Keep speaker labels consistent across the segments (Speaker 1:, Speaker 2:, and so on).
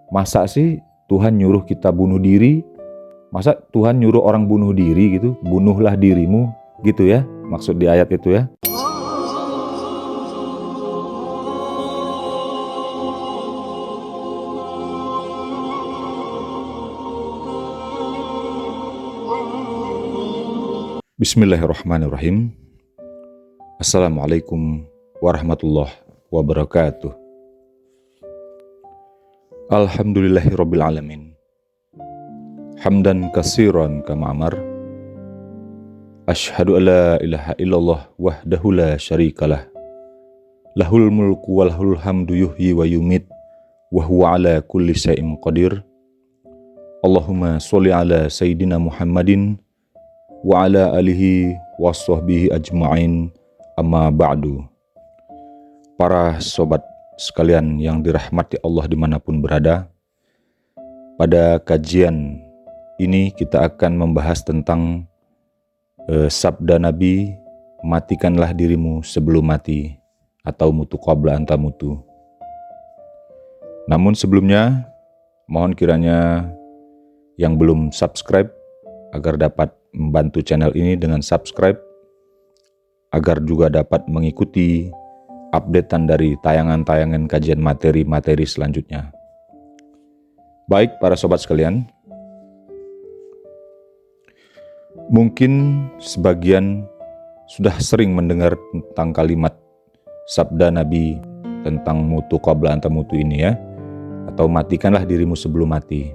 Speaker 1: Masa sih Tuhan nyuruh kita bunuh diri? Masa Tuhan nyuruh orang bunuh diri gitu? Bunuhlah dirimu gitu ya, maksud di ayat itu ya. Bismillahirrahmanirrahim. Assalamualaikum warahmatullahi wabarakatuh. Alhamdulillahirabbil alamin. Hamdan katsiran kama amar. Asyhadu alla ilaha illallah wahdahu la syarikalah. Lahul mulku wa lahul hamdu yuhyi wa yumit wa huwa ala kulli syai'in qadir. Allahumma sholli ala sayyidina Muhammadin wa ala alihi wa sahbihi ajma'in, amma ba'du. Para sobat sekalian yang dirahmati Allah dimanapun berada, pada kajian ini kita akan membahas tentang sabda Nabi, matikanlah dirimu sebelum mati, atau mutu qabla anta mutu. Namun sebelumnya, mohon kiranya yang belum subscribe agar dapat membantu channel ini dengan subscribe, agar juga dapat mengikuti updatean dari tayangan-tayangan kajian materi-materi selanjutnya. Baik para sobat sekalian, mungkin sebagian sudah sering mendengar tentang kalimat sabda Nabi tentang mutu qabla anta mutu ini ya, atau matikanlah dirimu sebelum mati.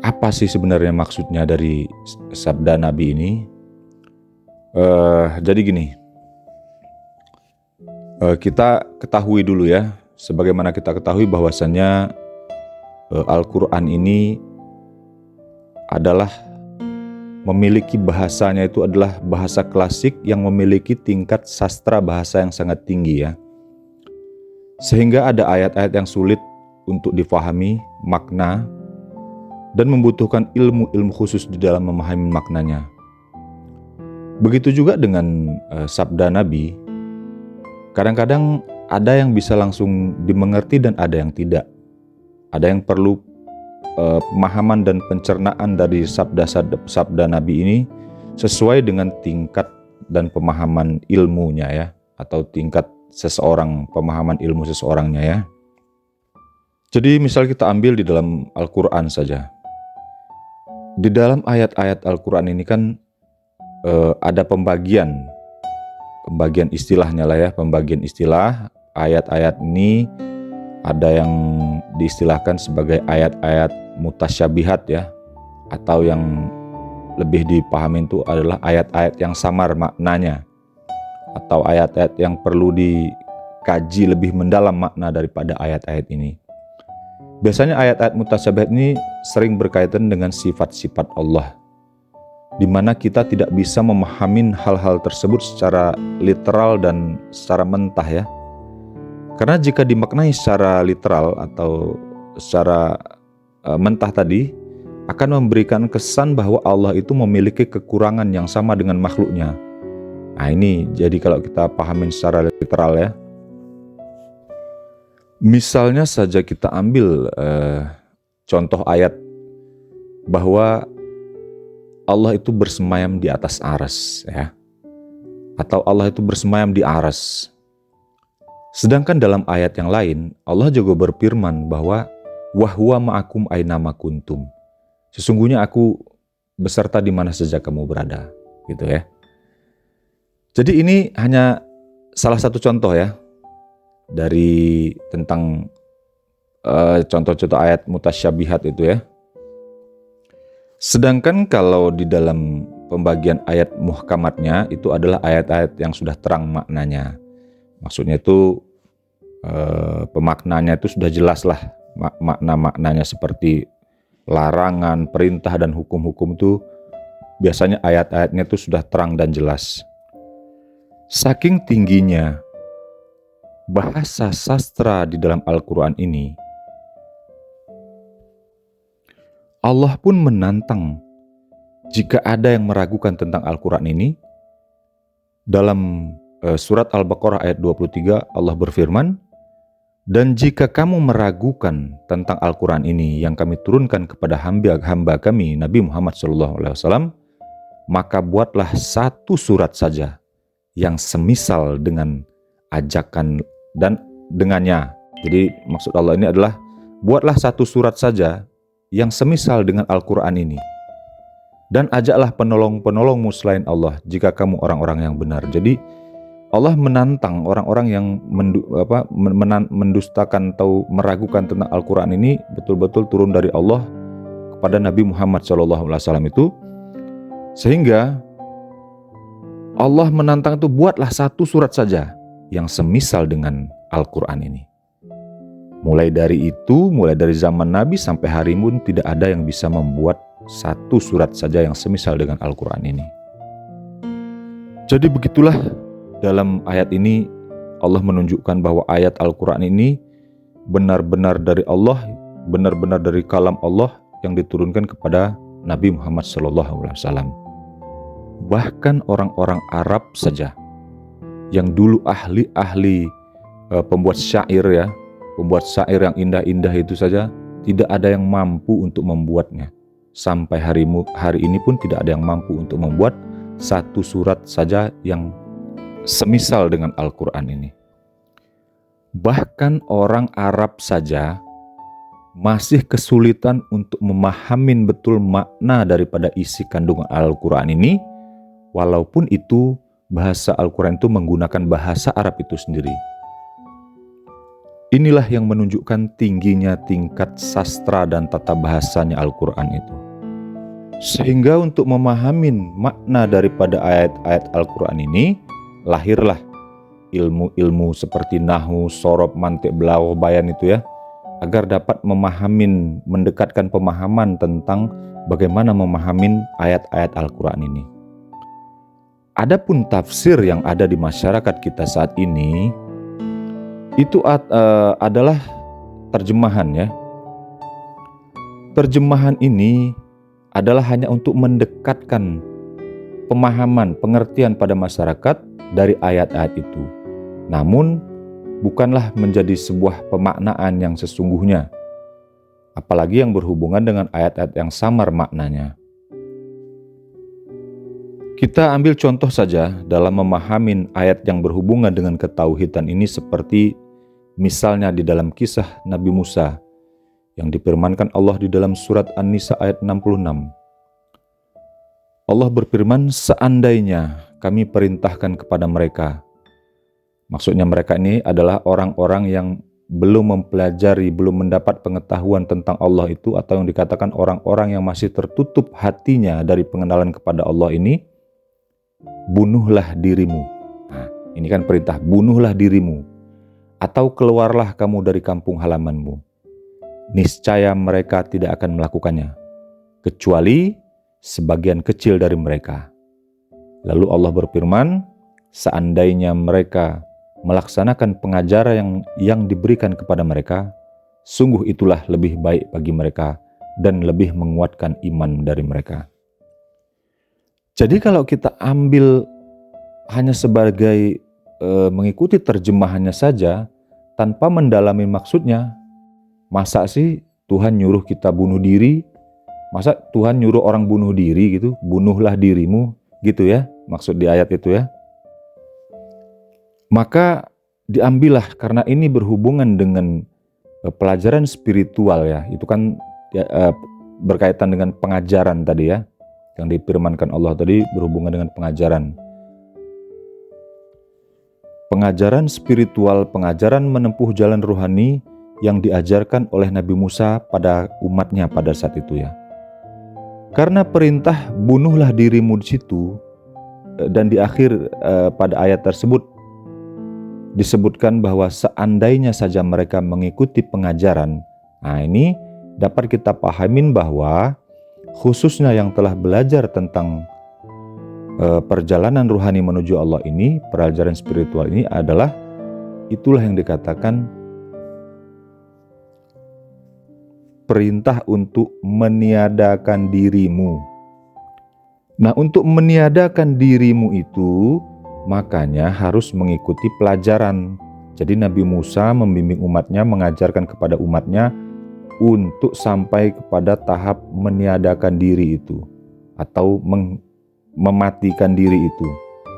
Speaker 1: Apa sih sebenarnya maksudnya dari sabda Nabi ini? Jadi gini, kita ketahui dulu ya, sebagaimana kita ketahui bahwasannya Al-Quran ini adalah memiliki bahasanya itu adalah bahasa klasik yang memiliki tingkat sastra bahasa yang sangat tinggi ya. Sehingga ada ayat-ayat yang sulit untuk difahami makna dan membutuhkan ilmu-ilmu khusus di dalam memahami maknanya. Begitu juga dengan sabda Nabi, kadang-kadang ada yang bisa langsung dimengerti dan ada yang tidak. Ada yang perlu pemahaman dan pencernaan dari sabda Nabi ini sesuai dengan tingkat dan pemahaman ilmunya ya, atau tingkat seseorang, pemahaman ilmu seseorangnya ya. Jadi misal kita ambil di dalam Al-Quran saja. Di dalam ayat-ayat Al-Quran ini kan ada pembagian istilahnya lah ya, pembagian istilah. Ayat-ayat ini ada yang diistilahkan sebagai ayat-ayat mutasyabihat ya, atau yang lebih dipahami itu adalah ayat-ayat yang samar maknanya, atau ayat-ayat yang perlu dikaji lebih mendalam makna daripada ayat-ayat ini. Biasanya ayat-ayat mutasyabihat ini sering berkaitan dengan sifat-sifat Allah, di mana kita tidak bisa memahami hal-hal tersebut secara literal dan secara mentah ya. Karena jika dimaknai secara literal atau secara mentah tadi, akan memberikan kesan bahwa Allah itu memiliki kekurangan yang sama dengan makhluknya. Nah ini jadi kalau kita pahamin secara literal ya. Misalnya saja kita ambil contoh ayat bahwa Allah itu bersemayam di atas aras ya, atau Allah itu bersemayam di aras. Sedangkan dalam ayat yang lain Allah juga berfirman bahwa wahwa ma'akum ainama kuntum. Sesungguhnya aku beserta di mana saja kamu berada, gitu ya. Jadi ini hanya salah satu contoh ya dari tentang contoh-contoh ayat mutasyabihat itu ya. Sedangkan kalau di dalam pembagian ayat muhkamatnya itu adalah ayat-ayat yang sudah terang maknanya. Maksudnya itu pemaknanya itu sudah jelas lah, makna-maknanya seperti larangan, perintah dan hukum-hukum itu biasanya ayat-ayatnya itu sudah terang dan jelas. Saking tingginya bahasa sastra di dalam Al-Quran ini, Allah pun menantang jika ada yang meragukan tentang Al-Quran ini. Dalam surat Al-Baqarah ayat 23 Allah berfirman, Dan jika kamu meragukan tentang Al-Quran ini yang kami turunkan kepada hamba kami Nabi Muhammad SAW, maka buatlah satu surat saja yang semisal dengan ajakan dan dengannya. Jadi maksud Allah ini adalah buatlah satu surat saja yang semisal dengan Al-Quran ini. Dan ajaklah penolong-penolongmu selain Allah jika kamu orang-orang yang benar. Jadi Allah menantang orang-orang yang mendustakan atau meragukan tentang Al-Quran ini betul-betul turun dari Allah kepada Nabi Muhammad SAW itu. Sehingga Allah menantang itu, buatlah satu surat saja yang semisal dengan Al-Quran ini. Mulai dari zaman Nabi sampai hari ini tidak ada yang bisa membuat satu surat saja yang semisal dengan Al-Quran ini. Jadi begitulah, dalam ayat ini Allah menunjukkan bahwa ayat Al-Quran ini benar-benar dari Allah, benar-benar dari kalam Allah yang diturunkan kepada Nabi Muhammad SAW. Bahkan orang-orang Arab saja yang dulu ahli-ahli pembuat syair ya, pembuat syair yang indah-indah itu saja tidak ada yang mampu untuk membuatnya. Sampai hari ini pun tidak ada yang mampu untuk membuat satu surat saja yang semisal dengan Al-Quran ini. Bahkan orang Arab saja masih kesulitan untuk memahami betul makna daripada isi kandungan Al-Quran ini, walaupun itu bahasa Al-Quran itu menggunakan bahasa Arab itu sendiri. Inilah yang menunjukkan tingginya tingkat sastra dan tata bahasanya Al-Quran itu. Sehingga untuk memahami makna daripada ayat-ayat Al-Quran ini, lahirlah ilmu-ilmu seperti nahwu, sorob, mantik, belaghah, bayan itu ya, agar dapat mendekatkan pemahaman tentang bagaimana memahami ayat-ayat Al-Quran ini. Adapun tafsir yang ada di masyarakat kita saat ini, itu adalah terjemahan ya. Terjemahan ini adalah hanya untuk mendekatkan pemahaman, pengertian pada masyarakat dari ayat-ayat itu. Namun, bukanlah menjadi sebuah pemaknaan yang sesungguhnya, apalagi yang berhubungan dengan ayat-ayat yang samar maknanya. Kita ambil contoh saja dalam memahami ayat yang berhubungan dengan ketauhidan ini, seperti misalnya di dalam kisah Nabi Musa yang difirmankan Allah di dalam surat An-Nisa ayat 66. Allah berfirman, seandainya kami perintahkan kepada mereka. Maksudnya mereka ini adalah orang-orang yang belum mempelajari, belum mendapat pengetahuan tentang Allah itu, atau yang dikatakan orang-orang yang masih tertutup hatinya dari pengenalan kepada Allah ini. Bunuhlah dirimu. Nah, ini kan perintah, bunuhlah dirimu, atau keluarlah kamu dari kampung halamanmu. Niscaya mereka tidak akan melakukannya, kecuali sebagian kecil dari mereka. Lalu Allah berfirman, seandainya mereka melaksanakan pengajaran yang diberikan kepada mereka, sungguh itulah lebih baik bagi mereka dan lebih menguatkan iman dari mereka. Jadi kalau kita ambil hanya sebagai mengikuti terjemahannya saja tanpa mendalami maksudnya, masa sih Tuhan nyuruh kita bunuh diri? Masa Tuhan nyuruh orang bunuh diri gitu? Bunuhlah dirimu gitu ya, maksud di ayat itu ya. Maka diambillah, karena ini berhubungan dengan pelajaran spiritual ya. Itu kan berkaitan dengan pengajaran tadi ya, yang difirmankan Allah tadi berhubungan dengan pengajaran. Pengajaran spiritual, pengajaran menempuh jalan rohani yang diajarkan oleh Nabi Musa pada umatnya pada saat itu ya. Karena perintah bunuhlah dirimu di situ, dan di akhir pada ayat tersebut disebutkan bahwa seandainya saja mereka mengikuti pengajaran. Nah, ini dapat kita pahamin bahwa khususnya yang telah belajar tentang perjalanan rohani menuju Allah ini, pelajaran spiritual ini adalah itulah yang dikatakan perintah untuk meniadakan dirimu. Nah, untuk meniadakan dirimu itu makanya harus mengikuti pelajaran Jadi Nabi Musa membimbing umatnya, mengajarkan kepada umatnya untuk sampai kepada tahap meniadakan diri itu atau mematikan diri itu.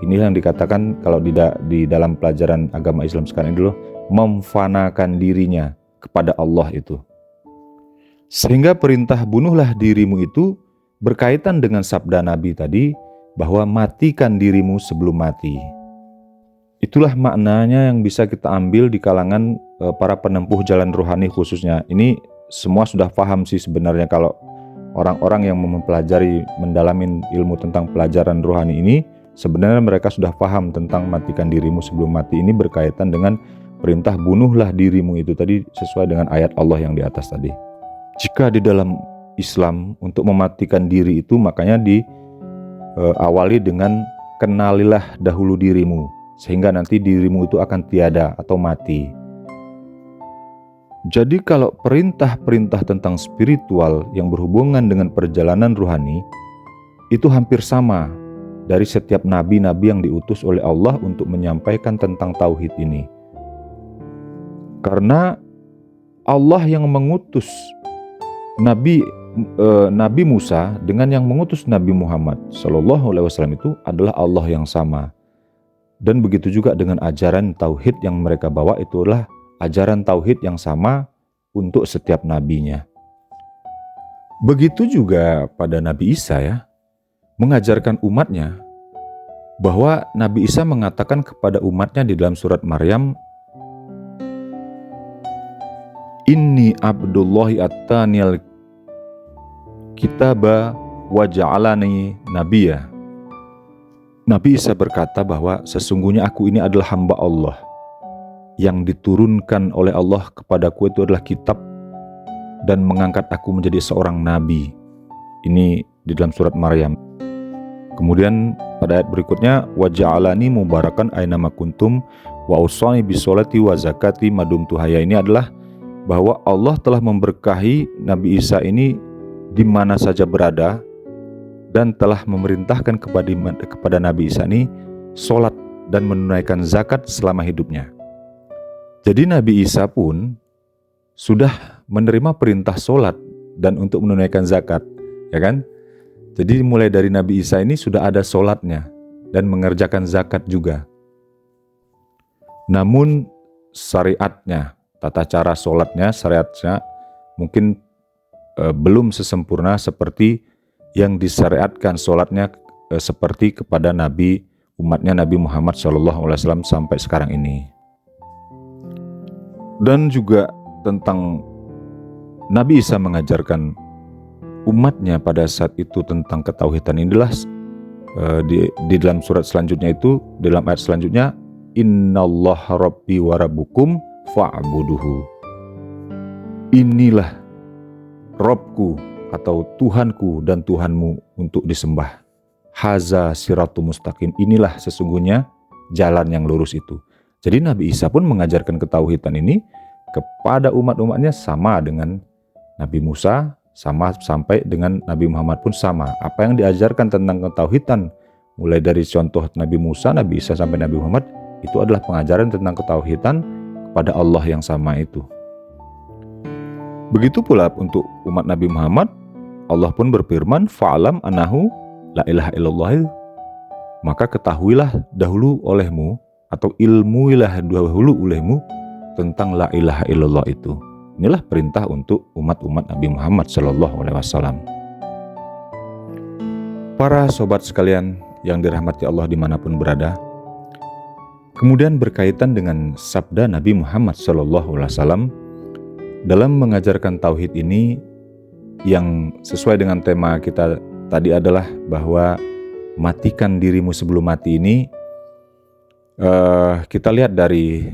Speaker 1: Inilah yang dikatakan kalau di dalam pelajaran agama Islam sekarang ini dulu, memfanakan dirinya kepada Allah itu. Sehingga perintah bunuhlah dirimu itu berkaitan dengan sabda Nabi tadi bahwa matikan dirimu sebelum mati. Itulah maknanya yang bisa kita ambil di kalangan para penempuh jalan rohani khususnya. Ini semua sudah paham sih sebenarnya kalau orang-orang yang mempelajari, mendalami ilmu tentang pelajaran rohani ini, sebenarnya mereka sudah paham tentang matikan dirimu sebelum mati ini berkaitan dengan perintah bunuhlah dirimu itu tadi sesuai dengan ayat Allah yang di atas tadi. Jika di dalam Islam untuk mematikan diri itu makanya diawali dengan kenalilah dahulu dirimu, sehingga nanti dirimu itu akan tiada atau mati. Jadi kalau perintah-perintah tentang spiritual yang berhubungan dengan perjalanan rohani itu hampir sama dari setiap nabi-nabi yang diutus oleh Allah untuk menyampaikan tentang tauhid ini. Karena Allah yang mengutus Nabi Musa dengan yang mengutus Nabi Muhammad SAW itu adalah Allah yang sama. Dan begitu juga dengan ajaran tauhid yang mereka bawa, itulah ajaran tauhid yang sama untuk setiap nabinya. Begitu juga pada Nabi Isa ya, mengajarkan umatnya bahwa Nabi Isa mengatakan kepada umatnya di dalam surat Maryam, Inni abdullahi attaniyal kitaba wa ja'alani nabiyya. Nabi Isa berkata bahwa sesungguhnya aku ini adalah hamba Allah. Yang diturunkan oleh Allah kepadaku itu adalah kitab dan mengangkat aku menjadi seorang nabi. Ini di dalam surat Maryam. Kemudian pada ayat berikutnya, wa ja'alani mubarakan ainama kuntum wa usani bisolati wa zakati madumtu hayya. Ini adalah bahwa Allah telah memberkahi Nabi Isa ini di mana saja berada, dan telah memerintahkan kepada Nabi Isa ini sholat dan menunaikan zakat selama hidupnya. Jadi Nabi Isa pun sudah menerima perintah sholat dan untuk menunaikan zakat, ya kan? Jadi mulai dari Nabi Isa ini sudah ada sholatnya dan mengerjakan zakat juga. Namun syariatnya, tata cara sholatnya, syariatnya mungkin belum sesempurna seperti yang disyariatkan sholatnya seperti kepada umatnya Nabi Muhammad SAW sampai sekarang ini. Dan juga tentang Nabi Isa mengajarkan umatnya pada saat itu tentang ketauhidan inilah di dalam surat selanjutnya itu, dalam ayat selanjutnya, Innallaha rabbi wa rabbukum fa'buduhu. Inilah Robku atau Tuhanku dan Tuhanmu untuk disembah. Haza siratul mustaqim. Inilah sesungguhnya jalan yang lurus itu. Jadi Nabi Isa pun mengajarkan ketauhidan ini kepada umat-umatnya sama dengan Nabi Musa, sama sampai dengan Nabi Muhammad pun sama. Apa yang diajarkan tentang ketauhidan mulai dari contoh Nabi Musa, Nabi Isa sampai Nabi Muhammad itu adalah pengajaran tentang ketauhidan kepada Allah yang sama itu. Begitu pula untuk umat Nabi Muhammad, Allah pun berfirman, fa'alam anahu la ilaha illallah. Maka ketahuilah dahulu olehmu atau ilmuilah dahulu olehmu tentang la ilaha illallah itu. Inilah perintah untuk umat-umat Nabi Muhammad SAW. Para sobat sekalian yang dirahmati Allah dimanapun berada, kemudian berkaitan dengan sabda Nabi Muhammad SAW dalam mengajarkan tauhid ini, yang sesuai dengan tema kita tadi adalah bahwa matikan dirimu sebelum mati ini, kita lihat dari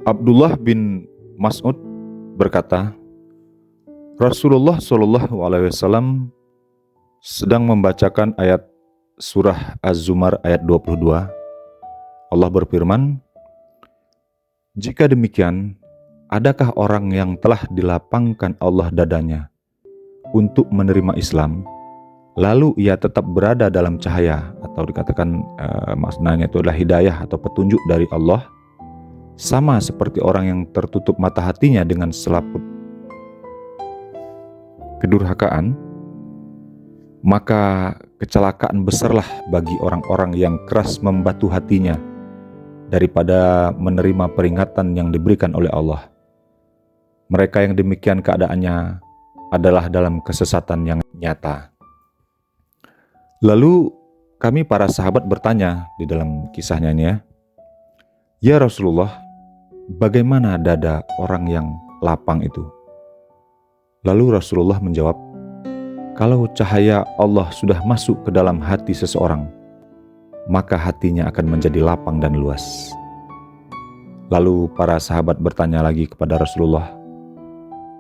Speaker 1: Abdullah bin Mas'ud berkata, Rasulullah SAW sedang membacakan ayat surah Az-Zumar ayat 22. Allah berfirman, jika demikian, adakah orang yang telah dilapangkan Allah dadanya untuk menerima Islam, lalu ia tetap berada dalam cahaya, atau dikatakan maknanya itu adalah hidayah atau petunjuk dari Allah, sama seperti orang yang tertutup mata hatinya dengan selaput kedurhakaan, maka kecelakaan besarlah bagi orang-orang yang keras membatu hatinya daripada menerima peringatan yang diberikan oleh Allah. Mereka yang demikian keadaannya adalah dalam kesesatan yang nyata. Lalu kami para sahabat bertanya di dalam kisahnya ini, ya Rasulullah, bagaimana dada orang yang lapang itu? Lalu Rasulullah menjawab, kalau cahaya Allah sudah masuk ke dalam hati seseorang, maka hatinya akan menjadi lapang dan luas. Lalu para sahabat bertanya lagi kepada Rasulullah,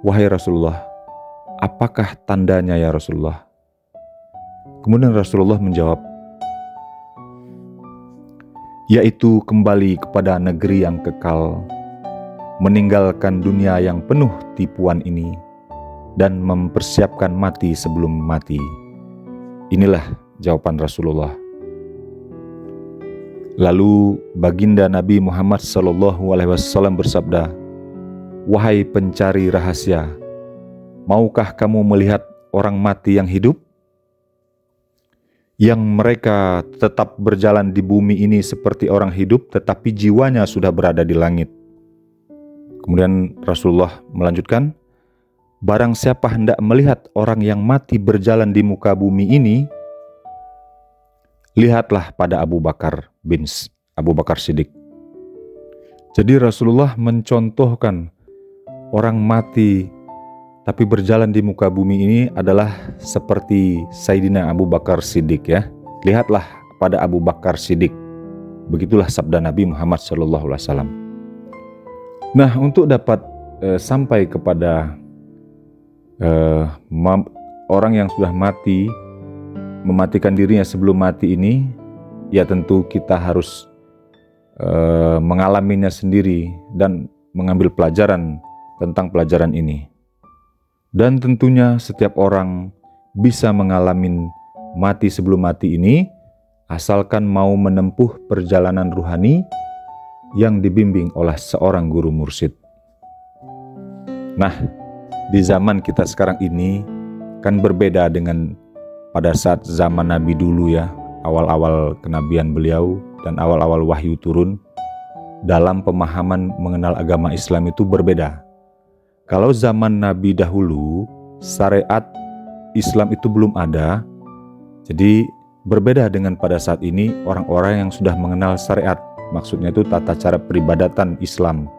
Speaker 1: wahai Rasulullah, apakah tandanya ya Rasulullah? Kemudian Rasulullah menjawab, yaitu kembali kepada negeri yang kekal, meninggalkan dunia yang penuh tipuan ini, dan mempersiapkan mati sebelum mati. Inilah jawaban Rasulullah. Lalu baginda Nabi Muhammad SAW bersabda, wahai pencari rahasia, maukah kamu melihat orang mati yang hidup? Yang mereka tetap berjalan di bumi ini seperti orang hidup, tetapi jiwanya sudah berada di langit. Kemudian Rasulullah melanjutkan, barang siapa hendak melihat orang yang mati berjalan di muka bumi ini, lihatlah pada Abu Bakar Siddiq. Jadi Rasulullah mencontohkan orang mati tapi berjalan di muka bumi ini adalah seperti Sayyidina Abu Bakar Siddiq ya. Lihatlah pada Abu Bakar Siddiq. Begitulah sabda Nabi Muhammad SAW. Nah, untuk dapat sampai kepada orang yang sudah mati, mematikan dirinya sebelum mati ini, ya tentu kita harus mengalaminya sendiri dan mengambil pelajaran tentang pelajaran ini. Dan tentunya setiap orang bisa mengalami mati sebelum mati ini, asalkan mau menempuh perjalanan ruhani yang dibimbing oleh seorang guru mursyid. Nah, di zaman kita sekarang ini kan berbeda dengan pada saat zaman Nabi dulu ya, awal-awal kenabian beliau dan awal-awal wahyu turun. Dalam pemahaman mengenal agama Islam itu berbeda. Kalau zaman Nabi dahulu, syariat Islam itu belum ada. Jadi berbeda dengan pada saat ini orang-orang yang sudah mengenal syariat. Maksudnya itu tata cara peribadatan Islam.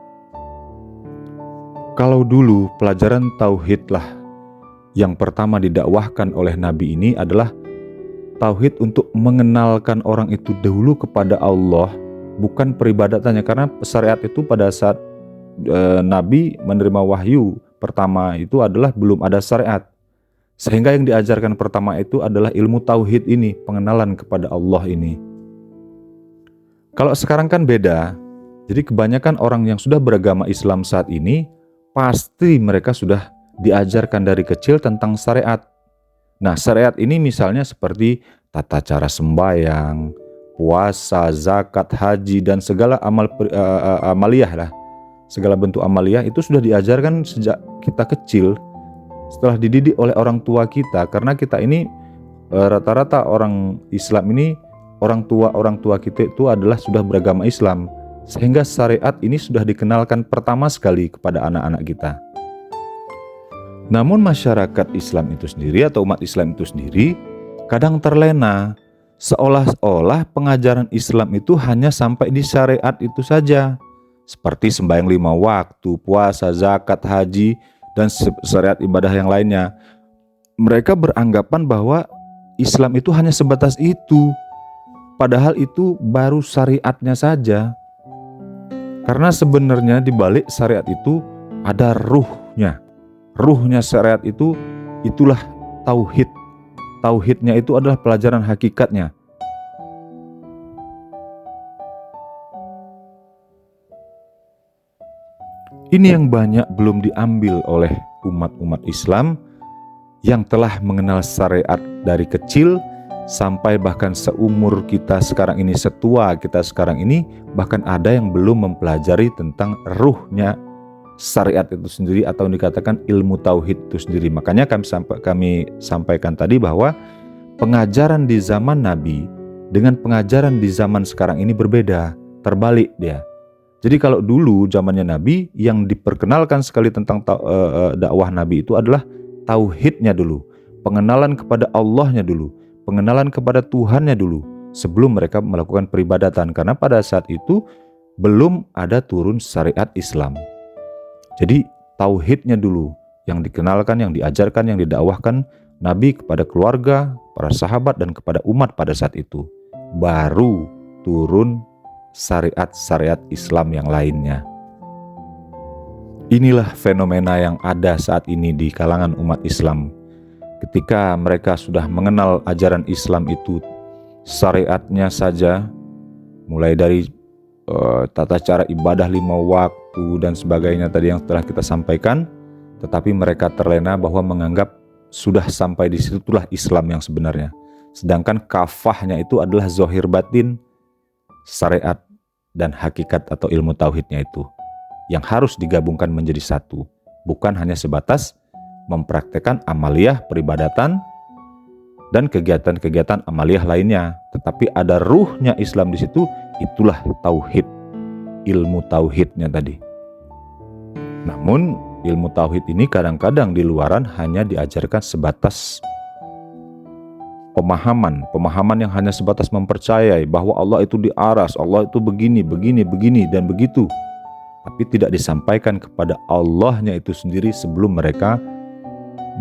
Speaker 1: Kalau dulu pelajaran tauhidlah yang pertama didakwahkan oleh Nabi ini adalah tauhid untuk mengenalkan orang itu dahulu kepada Allah, bukan peribadatannya. Karena syariat itu pada saat Nabi menerima wahyu pertama itu adalah belum ada syariat. Sehingga yang diajarkan pertama itu adalah ilmu tauhid ini, pengenalan kepada Allah ini. Kalau sekarang kan beda. Jadi kebanyakan orang yang sudah beragama Islam saat ini pasti mereka sudah diajarkan dari kecil tentang syariat. Nah, syariat ini misalnya seperti tata cara sembahyang, puasa, zakat, haji, dan segala amaliyah lah. Segala bentuk amaliyah itu sudah diajarkan sejak kita kecil, setelah dididik oleh orang tua kita. Karena kita ini rata-rata orang Islam ini, orang tua kita itu adalah sudah beragama Islam, sehingga syariat ini sudah dikenalkan pertama sekali kepada anak-anak kita. Namun masyarakat Islam itu sendiri atau umat Islam itu sendiri kadang terlena, seolah-olah pengajaran Islam itu hanya sampai di syariat itu saja, seperti sembahyang 5 waktu, puasa, zakat, haji, dan syariat ibadah yang lainnya. Mereka beranggapan bahwa Islam itu hanya sebatas itu, padahal itu baru syariatnya saja. Karena sebenarnya di balik syariat itu ada ruhnya. Ruhnya syariat itu itulah tauhid. Tauhidnya itu adalah pelajaran hakikatnya. Ini yang banyak belum diambil oleh umat-umat Islam yang telah mengenal syariat dari kecil sampai bahkan seumur kita sekarang ini, setua kita sekarang ini, bahkan ada yang belum mempelajari tentang ruhnya syariat itu sendiri atau yang dikatakan ilmu tauhid itu sendiri. Makanya kami sampaikan tadi bahwa pengajaran di zaman Nabi dengan pengajaran di zaman sekarang ini berbeda, terbalik dia. Jadi kalau dulu zamannya Nabi yang diperkenalkan sekali tentang dakwah Nabi itu adalah tauhidnya dulu, pengenalan kepada Allahnya dulu, pengenalan kepada Tuhannya dulu sebelum mereka melakukan peribadatan, karena pada saat itu belum ada turun syariat Islam. Jadi tauhidnya dulu yang dikenalkan, yang diajarkan, yang didakwahkan Nabi kepada keluarga, para sahabat dan kepada umat pada saat itu. Baru turun syariat-syariat Islam yang lainnya. Inilah fenomena yang ada saat ini di kalangan umat Islam. Ketika mereka sudah mengenal ajaran Islam itu, syariatnya saja, mulai dari tata cara ibadah 5 waktu dan sebagainya tadi yang telah kita sampaikan, tetapi mereka terlena bahwa menganggap sudah sampai di situlah Islam yang sebenarnya. Sedangkan kafahnya itu adalah zahir batin syariat dan hakikat atau ilmu tauhidnya itu yang harus digabungkan menjadi satu, bukan hanya sebatas mempraktekkan amaliyah peribadatan dan kegiatan-kegiatan amaliyah lainnya, tetapi ada ruhnya Islam di situ. Itulah tauhid, ilmu tauhidnya tadi. Namun ilmu tauhid ini kadang-kadang di luaran hanya diajarkan sebatas pemahaman yang hanya sebatas mempercayai bahwa Allah itu di aras, Allah itu begini, dan begitu. Tapi tidak disampaikan kepada Allahnya itu sendiri sebelum mereka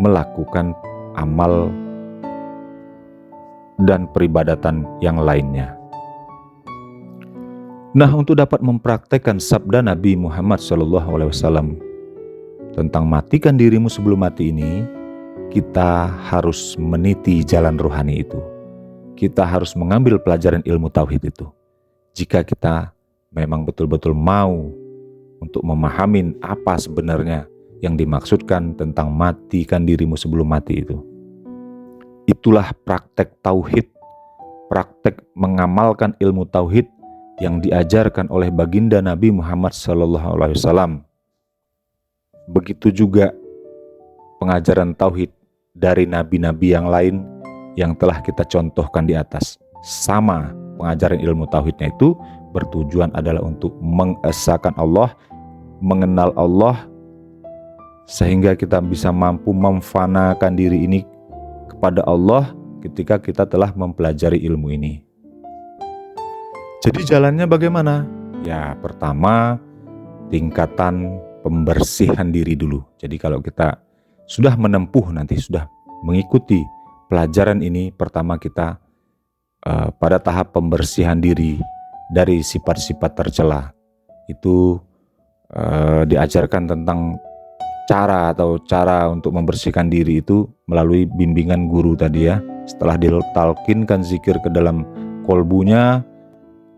Speaker 1: melakukan amal dan peribadatan yang lainnya. Nah, untuk dapat mempraktekkan sabda Nabi Muhammad SAW tentang matikan dirimu sebelum mati ini, kita harus meniti jalan rohani itu. Kita harus mengambil pelajaran ilmu tauhid itu. Jika kita memang betul-betul mau untuk memahami apa sebenarnya yang dimaksudkan tentang matikan dirimu sebelum mati itu. Itulah praktek tauhid, praktek mengamalkan ilmu tauhid yang diajarkan oleh baginda Nabi Muhammad SAW. Begitu juga pengajaran tauhid dari nabi-nabi yang lain yang telah kita contohkan di atas. Sama pengajaran ilmu tauhidnya itu bertujuan adalah untuk mengesahkan Allah, mengenal Allah, sehingga kita bisa mampu memfanakan diri ini kepada Allah ketika kita telah mempelajari ilmu ini. Jadi jalannya bagaimana? Ya, pertama tingkatan pembersihan diri dulu. Jadi kalau kita sudah menempuh, nanti sudah mengikuti pelajaran ini, pertama kita pada tahap pembersihan diri dari sifat-sifat tercela. Itu diajarkan tentang cara untuk membersihkan diri itu melalui bimbingan guru tadi ya. Setelah ditalkinkan zikir ke dalam kolbunya,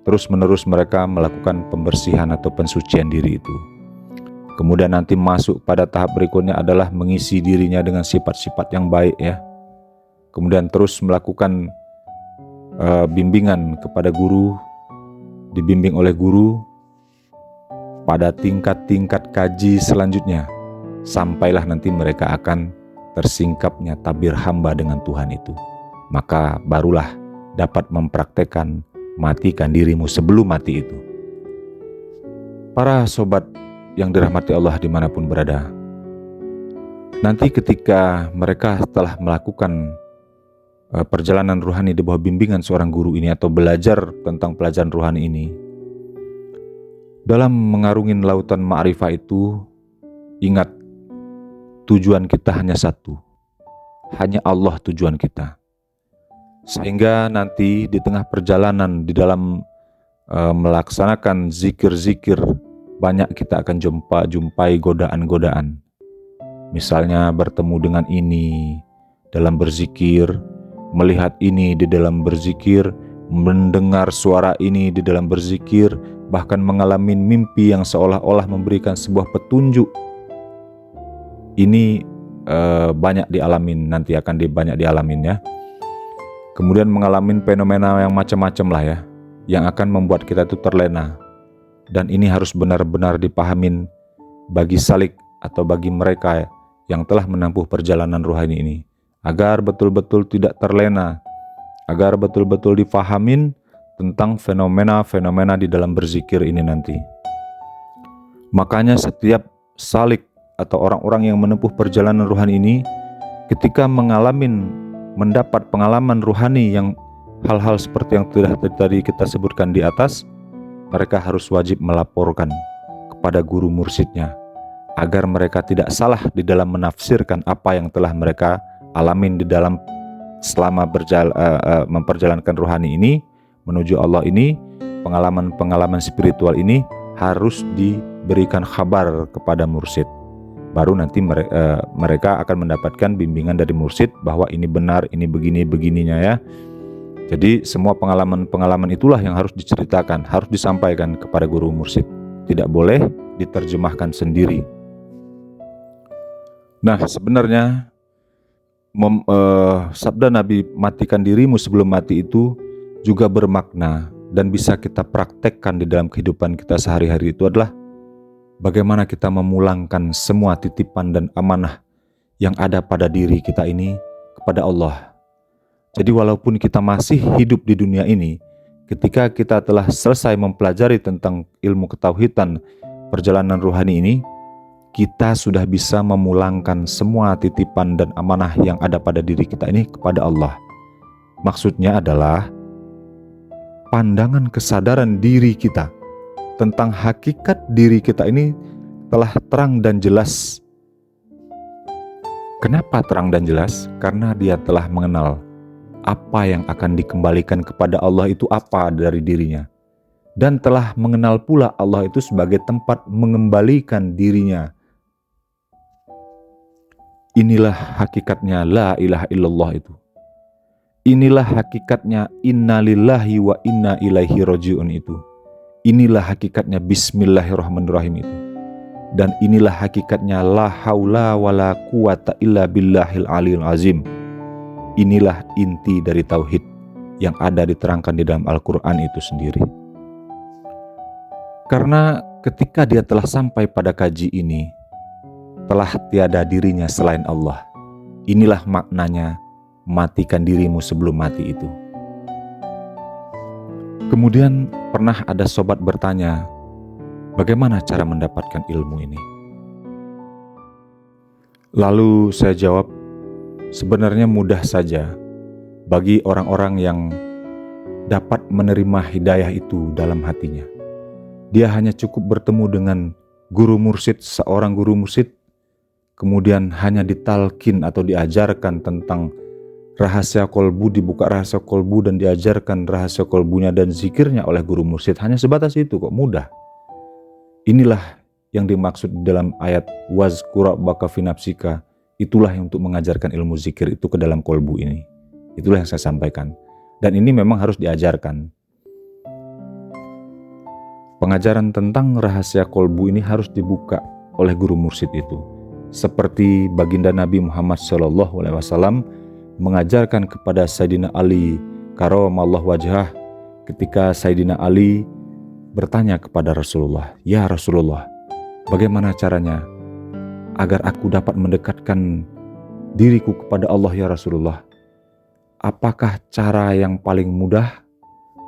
Speaker 1: terus menerus mereka melakukan pembersihan atau pensucian diri itu. Kemudian nanti masuk pada tahap berikutnya adalah mengisi dirinya dengan sifat-sifat yang baik ya. Kemudian terus melakukan bimbingan kepada guru, dibimbing oleh guru pada tingkat-tingkat kaji selanjutnya, sampailah nanti mereka akan tersingkapnya tabir hamba dengan Tuhan itu. Maka barulah dapat mempraktekkan matikan dirimu sebelum mati itu. Para sobat yang dirahmati Allah dimanapun berada, nanti ketika mereka telah melakukan perjalanan rohani di bawah bimbingan seorang guru ini atau belajar tentang pelajaran rohani ini, dalam mengarungin lautan ma'rifah itu, ingat tujuan kita hanya satu, hanya Allah tujuan kita. Sehingga nanti di tengah perjalanan di dalam melaksanakan zikir-zikir, banyak kita akan jumpai godaan-godaan. Misalnya bertemu dengan ini dalam berzikir, melihat ini di dalam berzikir, mendengar suara ini di dalam berzikir, bahkan mengalami mimpi yang seolah-olah memberikan sebuah petunjuk. Ini banyak dialamin, nanti akan banyak dialamin ya. kemudian mengalami fenomena yang macam-macam lah ya, yang akan membuat kita itu terlena. Dan ini harus benar-benar dipahamin bagi salik atau bagi mereka yang telah menempuh perjalanan rohani ini, agar betul-betul tidak terlena, agar betul-betul difahamin tentang fenomena-fenomena di dalam berzikir ini nanti. Makanya setiap salik atau orang-orang yang menempuh perjalanan rohani ini, ketika mendapat pengalaman rohani yang hal-hal seperti yang tadi kita sebutkan di atas, mereka harus wajib melaporkan kepada guru mursyidnya, agar mereka tidak salah di dalam menafsirkan apa yang telah mereka alamin di dalam selama memperjalankan rohani ini menuju Allah ini. Pengalaman-pengalaman spiritual ini harus diberikan kabar kepada mursyid. Baru nanti mereka akan mendapatkan bimbingan dari mursyid bahwa ini benar, ini begininya ya. Jadi semua pengalaman-pengalaman itulah yang harus diceritakan, harus disampaikan kepada guru mursyid. Tidak boleh diterjemahkan sendiri. Nah, sebenarnya sabda Nabi matikan dirimu sebelum mati itu juga bermakna dan bisa kita praktekkan di dalam kehidupan kita sehari-hari. Itu adalah bagaimana kita memulangkan semua titipan dan amanah yang ada pada diri kita ini kepada Allah. Jadi walaupun kita masih hidup di dunia ini, ketika kita telah selesai mempelajari tentang ilmu ketauhidan perjalanan rohani ini, kita sudah bisa memulangkan semua titipan dan amanah yang ada pada diri kita ini kepada Allah. Maksudnya adalah pandangan kesadaran diri kita tentang hakikat diri kita ini telah terang dan jelas. Kenapa terang dan jelas? Karena dia telah mengenal apa yang akan dikembalikan kepada Allah itu apa dari dirinya, dan telah mengenal pula Allah itu sebagai tempat mengembalikan dirinya. Inilah hakikatnya la ilaha illallah itu. Inilah hakikatnya inna lillahi wa inna ilaihi rajiun itu. Inilah hakikatnya bismillahirrahmanirrahim itu. Dan inilah hakikatnya la haula wala quwata illa billahil aliyil azim. Inilah inti dari tauhid yang ada diterangkan di dalam Al-Quran itu sendiri. Karena ketika dia telah sampai pada kaji ini, telah tiada dirinya selain Allah. Inilah maknanya matikan dirimu sebelum mati itu. Kemudian pernah ada sobat bertanya, bagaimana cara mendapatkan ilmu ini? Lalu saya jawab, sebenarnya mudah saja bagi orang-orang yang dapat menerima hidayah itu dalam hatinya. Dia hanya cukup bertemu dengan guru mursyid, seorang guru mursyid, kemudian hanya ditalkin atau diajarkan tentang rahasia kolbu, dibuka rahasia kolbu dan diajarkan rahasia kolbunya dan zikirnya oleh guru mursyid. Hanya sebatas itu kok, mudah. Inilah yang dimaksud dalam ayat wazkur rabbaka fi nafsika. Itulah yang untuk mengajarkan ilmu zikir itu ke dalam kolbu ini. Itulah yang saya sampaikan. Dan ini memang harus diajarkan. Pengajaran tentang rahasia kolbu ini harus dibuka oleh guru mursyid itu. Seperti baginda Nabi Muhammad SAW mengajarkan kepada Sayyidina Ali karramallahu wajhah, ketika Sayyidina Ali bertanya kepada Rasulullah, "Ya Rasulullah, bagaimana caranya agar aku dapat mendekatkan diriku kepada Allah ya Rasulullah? Apakah cara yang paling mudah,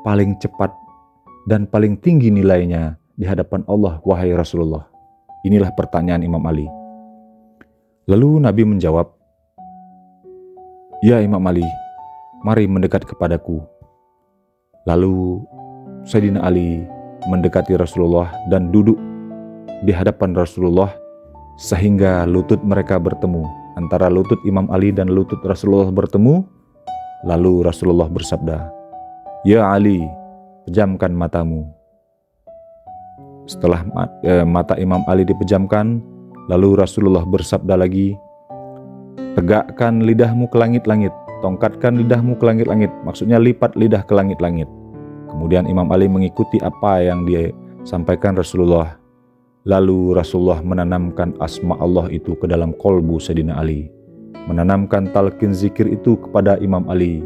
Speaker 1: paling cepat, dan paling tinggi nilainya di hadapan Allah, wahai Rasulullah?" Inilah pertanyaan Imam Ali. Lalu Nabi menjawab, "Ya Imam Ali, mari mendekat kepadaku." Lalu Sayyidina Ali mendekati Rasulullah dan duduk di hadapan Rasulullah sehingga lutut mereka bertemu. Antara lutut Imam Ali dan lutut Rasulullah bertemu. Lalu Rasulullah bersabda, "Ya Ali, pejamkan matamu." Setelah mata Imam Ali dipejamkan, lalu Rasulullah bersabda lagi, "Tegakkan lidahmu ke langit-langit, tongkatkan lidahmu ke langit-langit." Maksudnya lipat lidah ke langit-langit. Kemudian Imam Ali mengikuti apa yang dia sampaikan Rasulullah. Lalu Rasulullah menanamkan asma Allah itu ke dalam kolbu Sayyidina Ali, menanamkan talqin zikir itu kepada Imam Ali,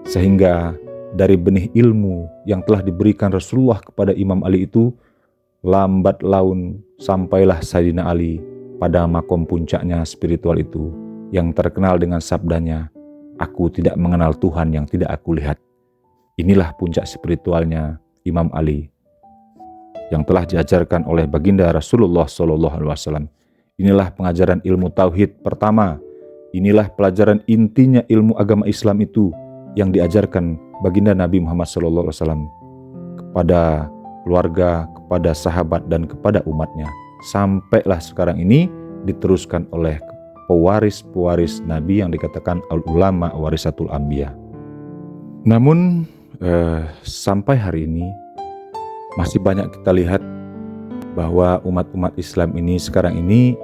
Speaker 1: Sehingga dari benih ilmu yang telah diberikan Rasulullah kepada Imam Ali itu, lambat laun sampailah Sayyidina Ali pada makom puncaknya spiritual itu, yang terkenal dengan sabdanya, "Aku tidak mengenal Tuhan yang tidak aku lihat." Inilah puncak spiritualnya Imam Ali yang telah diajarkan oleh baginda Rasulullah SAW. Inilah pengajaran ilmu tauhid pertama. Inilah pelajaran intinya ilmu agama Islam itu yang diajarkan baginda Nabi Muhammad SAW kepada keluarga, kepada sahabat, dan kepada umatnya. Sampailah sekarang ini diteruskan oleh pewaris-pewaris Nabi yang dikatakan al-ulama warisatul anbiya. Namun sampai hari ini masih banyak kita lihat bahwa umat-umat Islam ini sekarang ini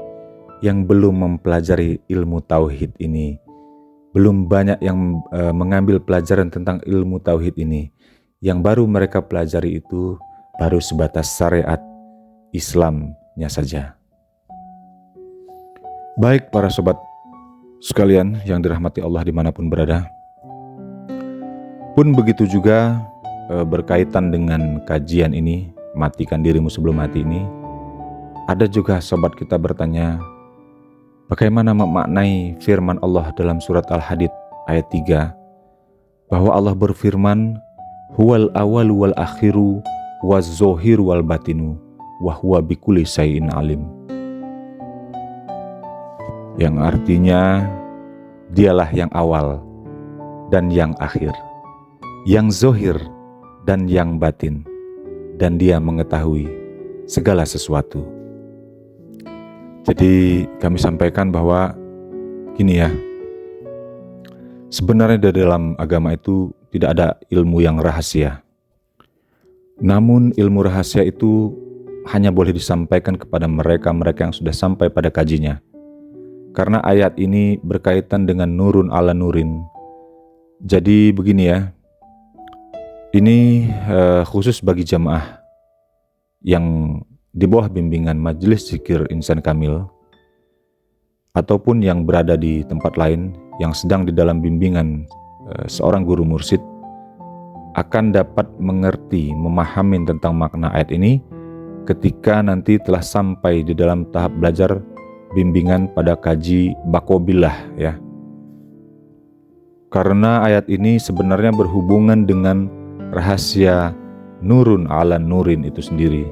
Speaker 1: yang belum mempelajari ilmu tauhid ini. Belum banyak yang mengambil pelajaran tentang ilmu tauhid ini. Yang baru mereka pelajari itu baru sebatas syariat Islamnya saja. Baik para sobat sekalian yang dirahmati Allah dimanapun berada. Pun begitu juga berkaitan dengan kajian ini, matikan dirimu sebelum mati ini, ada juga sobat kita bertanya, bagaimana memaknai firman Allah dalam surat Al-Hadid ayat 3, bahwa Allah berfirman, huwal awalu wal akhiru waz zohiru wal batinu wa huwa bikulli syai'in alim. Yang artinya, dialah yang awal dan yang akhir, yang zohir dan yang batin, dan dia mengetahui segala sesuatu. Jadi kami sampaikan bahwa gini ya, sebenarnya di dalam agama itu tidak ada ilmu yang rahasia. Namun ilmu rahasia itu hanya boleh disampaikan kepada mereka-mereka yang sudah sampai pada kajinya. Karena ayat ini berkaitan dengan nurun ala nurin. Jadi begini ya, ini khusus bagi jamaah yang di bawah bimbingan Majelis Zikir Insan Kamil, ataupun yang berada di tempat lain yang sedang di dalam bimbingan seorang guru mursyid, akan dapat mengerti, memahami tentang makna ayat ini ketika nanti telah sampai di dalam tahap belajar bimbingan pada kaji Bakobillah ya. Karena ayat ini sebenarnya berhubungan dengan rahasia nurun ala nurin itu sendiri.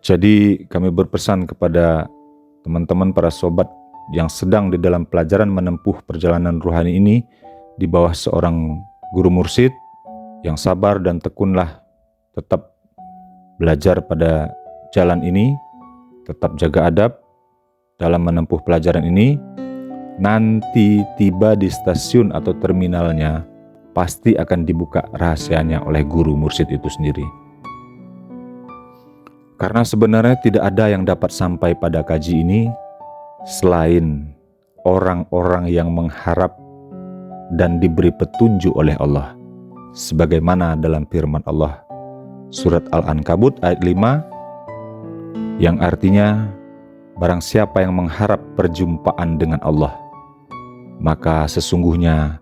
Speaker 1: Jadi kami berpesan kepada teman-teman para sobat yang sedang di dalam pelajaran menempuh perjalanan ruhani ini di bawah seorang guru mursyid yang sabar dan tekunlah tetap belajar pada jalan ini, tetap jaga adab dalam menempuh pelajaran ini. Nanti tiba di stasiun atau terminalnya, pasti akan dibuka rahasianya oleh guru mursyid itu sendiri. Karena sebenarnya tidak ada yang dapat sampai pada kaji ini selain orang-orang yang mengharap dan diberi petunjuk oleh Allah. Sebagaimana dalam firman Allah surat Al-Ankabut ayat 5, yang artinya, barang siapa yang mengharap perjumpaan dengan Allah, maka sesungguhnya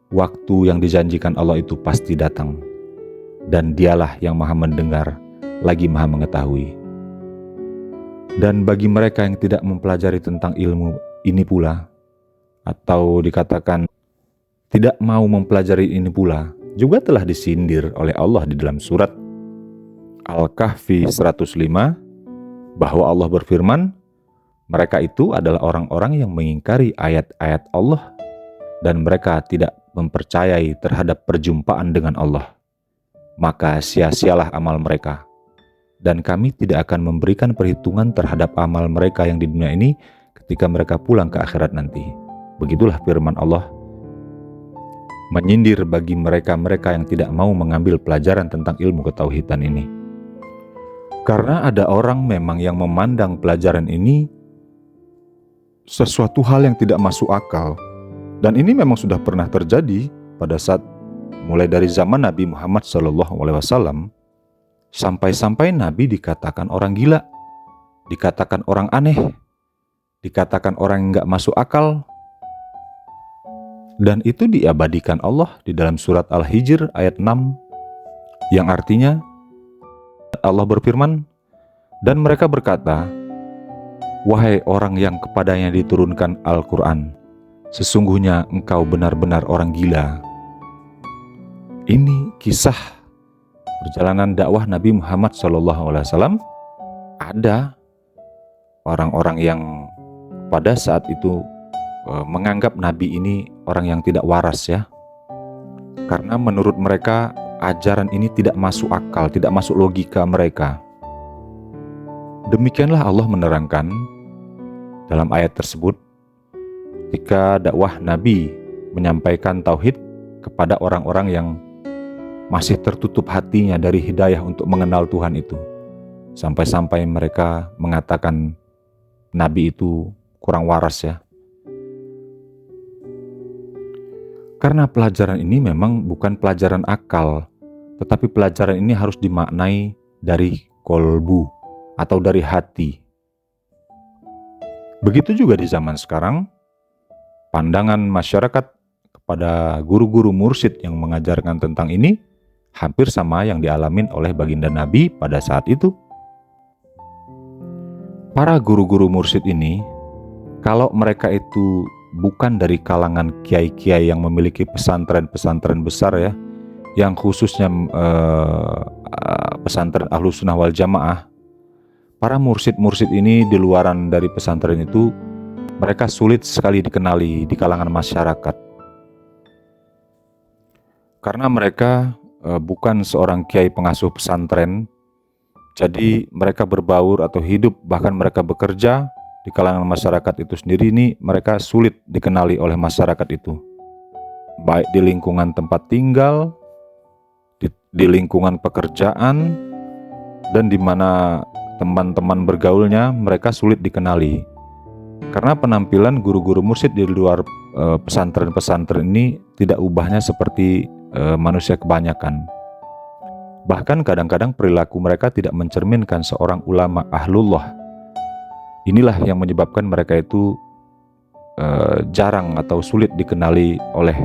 Speaker 1: waktu yang dijanjikan Allah itu pasti datang, dan dialah yang maha mendengar lagi maha mengetahui. Dan bagi mereka yang tidak mempelajari tentang ilmu ini pula, atau dikatakan tidak mau mempelajari ini pula, juga telah disindir oleh Allah di dalam surat Al-Kahfi 105, bahwa Allah berfirman, mereka itu adalah orang-orang yang mengingkari ayat-ayat Allah dan mereka tidak mempercayai terhadap perjumpaan dengan Allah. Maka sia-sialah amal mereka, dan kami tidak akan memberikan perhitungan terhadap amal mereka yang di dunia ini ketika mereka pulang ke akhirat nanti. Begitulah firman Allah, menyindir bagi mereka-mereka yang tidak mau mengambil pelajaran tentang ilmu ketauhidan ini. Karena ada orang memang yang memandang pelajaran ini sesuatu hal yang tidak masuk akal. Dan ini memang sudah pernah terjadi pada saat mulai dari zaman Nabi Muhammad SAW, sampai-sampai Nabi dikatakan orang gila, dikatakan orang aneh, dikatakan orang yang gak masuk akal. Dan itu diabadikan Allah di dalam surat Al-Hijr ayat 6, yang artinya Allah berfirman, dan mereka berkata, wahai orang yang kepadanya diturunkan Al-Quran, sesungguhnya engkau benar-benar orang gila. Ini kisah perjalanan dakwah Nabi Muhammad SAW. Ada orang-orang yang pada saat itu menganggap Nabi ini orang yang tidak waras ya. Karena menurut mereka ajaran ini tidak masuk akal, tidak masuk logika mereka. Demikianlah Allah menerangkan dalam ayat tersebut ketika dakwah Nabi menyampaikan tauhid kepada orang-orang yang masih tertutup hatinya dari hidayah untuk mengenal Tuhan itu. Sampai-sampai mereka mengatakan Nabi itu kurang waras ya. Karena pelajaran ini memang bukan pelajaran akal, tetapi pelajaran ini harus dimaknai dari kolbu atau dari hati. Begitu juga di zaman sekarang, pandangan masyarakat kepada guru-guru mursyid yang mengajarkan tentang ini hampir sama yang dialamin oleh baginda Nabi pada saat itu. Para guru-guru mursyid ini, kalau mereka itu bukan dari kalangan kiai-kiai yang memiliki pesantren-pesantren besar ya, yang khususnya pesantren Ahlus Sunnah wal Jamaah, para mursyid-mursyid ini di luaran dari pesantren itu, mereka sulit sekali dikenali di kalangan masyarakat. Karena mereka bukan seorang kiai pengasuh pesantren, jadi mereka berbaur atau hidup, bahkan mereka bekerja di kalangan masyarakat itu sendiri ini, mereka sulit dikenali oleh masyarakat itu. Baik di lingkungan tempat tinggal, di lingkungan pekerjaan, dan di mana teman-teman bergaulnya, mereka sulit dikenali. Karena penampilan guru-guru mursyid di luar pesantren-pesantren ini tidak ubahnya seperti manusia kebanyakan. Bahkan kadang-kadang perilaku mereka tidak mencerminkan seorang ulama ahlullah. Inilah yang menyebabkan mereka itu jarang atau sulit dikenali oleh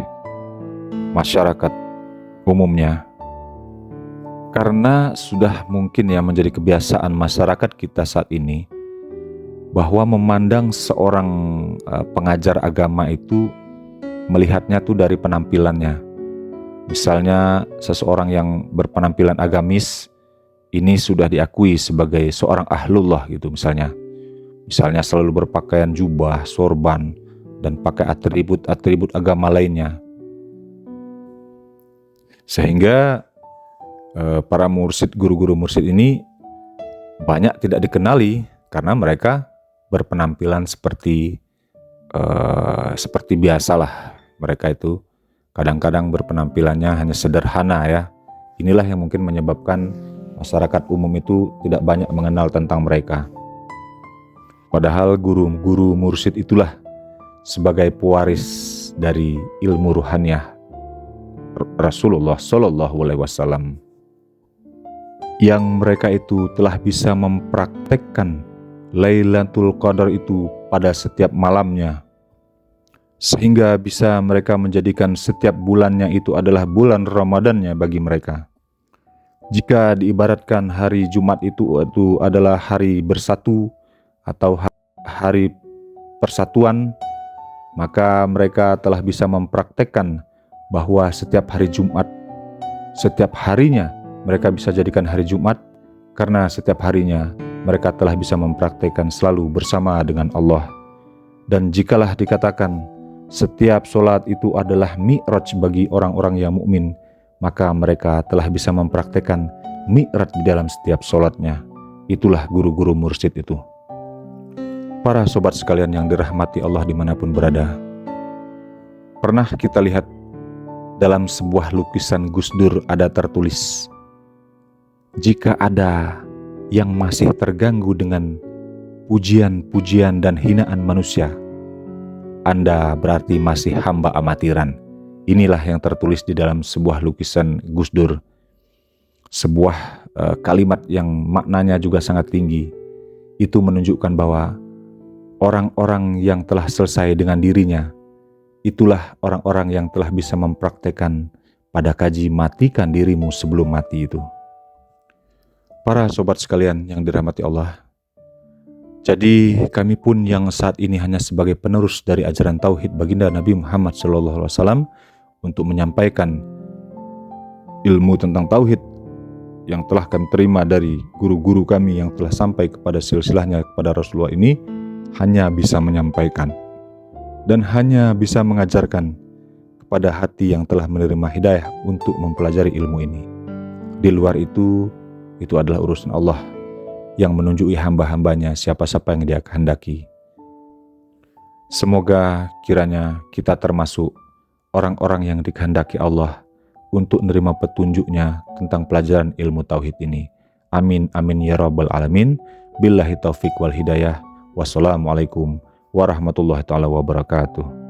Speaker 1: masyarakat umumnya. Karena sudah mungkin ya menjadi kebiasaan masyarakat kita saat ini bahwa memandang seorang pengajar agama itu melihatnya tuh dari penampilannya. Misalnya seseorang yang berpenampilan agamis ini sudah diakui sebagai seorang ahlullah gitu misalnya. Misalnya selalu berpakaian jubah, sorban, dan pakai atribut-atribut agama lainnya. Sehingga para mursyid, guru-guru mursyid ini banyak tidak dikenali karena mereka berpenampilan seperti biasalah. Mereka itu kadang-kadang berpenampilannya hanya sederhana ya. Inilah yang mungkin menyebabkan masyarakat umum itu tidak banyak mengenal tentang mereka. Padahal guru-guru mursyid itulah sebagai pewaris dari ilmu ruhaniyah Rasulullah Shallallahu Alaihi Wasallam, yang mereka itu telah bisa mempraktekkan Lailatul Qadar itu pada setiap malamnya, sehingga bisa mereka menjadikan setiap bulannya itu adalah bulan Ramadannya bagi mereka. Jika diibaratkan hari Jumat itu adalah hari bersatu atau hari persatuan, maka mereka telah bisa mempraktekkan bahwa setiap hari Jumat, setiap harinya mereka bisa jadikan hari Jumat, karena setiap harinya mereka telah bisa mempraktekkan selalu bersama dengan Allah. Dan jikalah dikatakan setiap sholat itu adalah mi'raj bagi orang-orang yang mukmin, maka mereka telah bisa mempraktekkan mi'raj di dalam setiap sholatnya. Itulah guru-guru mursyid itu. Para sobat sekalian yang dirahmati Allah dimanapun berada, pernah kita lihat dalam sebuah lukisan Gus Dur ada tertulis, jika ada yang masih terganggu dengan pujian-pujian dan hinaan manusia, Anda berarti masih hamba amatiran. Inilah yang tertulis di dalam sebuah lukisan Gus Dur. Sebuah kalimat yang maknanya juga sangat tinggi. Itu menunjukkan bahwa orang-orang yang telah selesai dengan dirinya itulah orang-orang yang telah bisa mempraktekkan pada kaji matikan dirimu sebelum mati itu. Para sobat sekalian yang dirahmati Allah, jadi kami pun yang saat ini hanya sebagai penerus dari ajaran tauhid baginda Nabi Muhammad SAW untuk menyampaikan ilmu tentang tauhid yang telah kami terima dari guru-guru kami yang telah sampai kepada silsilahnya kepada Rasulullah ini, hanya bisa menyampaikan dan hanya bisa mengajarkan kepada hati yang telah menerima hidayah untuk mempelajari ilmu ini. Di luar itu adalah urusan Allah yang menunjukkan hamba-hambanya siapa-siapa yang Dia kehendaki. Semoga kiranya kita termasuk orang-orang yang dikehendaki Allah untuk menerima petunjuknya tentang pelajaran ilmu tauhid ini. Amin amin ya rabbal alamin. Billahi taufik wal hidayah. Wassalamualaikum warahmatullahi taala wabarakatuh.